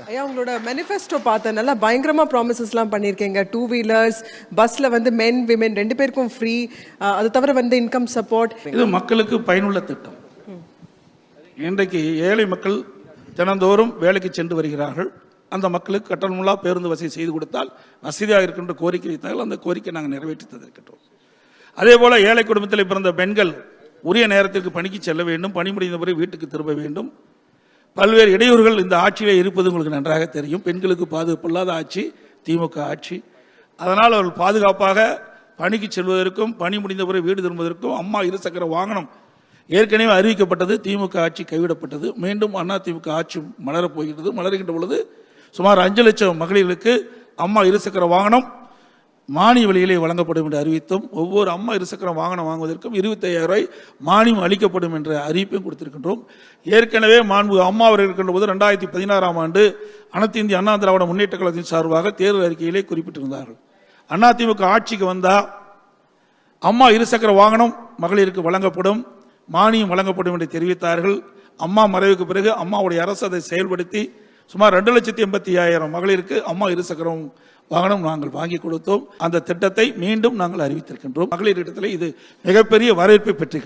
ஐயா, உங்களோட மேனிஃபெஸ்டோ பார்த்தேன், நல்லா பயங்கரமா ப்ராமிசஸ்லாம் பண்ணியிருக்கீங்க. 2 வீலர்ஸ், பஸ்ல வந்து மென் விமென் 2 பேருக்கும் ஃப்ரீ, அது தவிர வந்து இன்கம் சப்போர்ட். இது மக்களுக்கு பயனுள்ள திட்டம். இன்றைக்கு ஏழை மக்கள் தினந்தோறும் வேலைக்கு சென்று வருகிறார்கள். அந்த மக்களுக்கு கட்டணமில்லா பேருந்து வசதி செய்து கொடுத்தால் வசதியாக இருக்கின்ற கோரிக்கை வைத்தால் அந்த கோரிக்கை நாங்கள் நிறைவேற்றி தந்திருக்கின்றோம். அதே போல ஏழை குடும்பத்தில் பிறந்த பெண்கள் உரிய நேரத்திற்கு பணிக்கு செல்ல வேண்டும், பணி முடிந்த பிறகு வீட்டுக்கு திரும்ப வேண்டும். பல்வேறு இடையூறுகள் இந்த ஆட்சியிலே இருப்பது உங்களுக்கு நன்றாக தெரியும். பெண்களுக்கு பாதுகாப்பில்லாத ஆட்சி திமுக ஆட்சி. அதனால் அவர்கள் பாதுகாப்பாக பணிக்கு செல்வதற்கும் பணி முடிந்த பிறகு வீடு திரும்புவதற்கும் அம்மா இருசக்கர வாகனம் ஏற்கனவே அறிவிக்கப்பட்டது. திமுக ஆட்சி கைவிடப்பட்டது. மீண்டும் அதிமுக ஆட்சி மலரப் போகிறது. மலர்கின்ற பொழுது சுமார் 5 லட்சம் மகளிர்களுக்கு அம்மா இருசக்கர வாகனம் மானிய விலையிலே வழங்கப்படும் என்று அறிவித்தோம். ஒவ்வொரு அம்மா இருசக்கர வாகனம் வாங்குவதற்கும் 25,000 ரூபாய் மானியம் அளிக்கப்படும் என்ற அறிவிப்பையும் கொடுத்திருக்கின்றோம். ஏற்கனவே மாண்பு அம்மா அவர்கள் இருக்கின்ற போது 2016ஆம் ஆண்டு அனைத்து இந்திய அண்ணா திராவிட முன்னேற்ற கழகத்தின் சார்பாக தேர்தல் அறிக்கையிலே குறிப்பிட்டிருந்தார்கள். அதிமுக ஆட்சிக்கு வந்தா அம்மா இருசக்கர வாகனம் மகளிருக்கு வழங்கப்படும், மானியம் வழங்கப்படும் என்று தெரிவித்தார்கள். அம்மா மறைவுக்கு பிறகு அம்மாவுடைய அரசு அதை செயல்படுத்தி சுமார் 2,85,000 மகளிருக்கு அம்மா இருசக்கரம் வாகனம் நாங்கள் வாங்கி கொடுத்தோம். அந்த திட்டத்தை மீண்டும் நாங்கள் அறிவித்திருக்கின்றோம். மகளிர் இடத்திலே இது மிகப்பெரிய வரவேற்பை பெற்றிருக்கின்றோம்.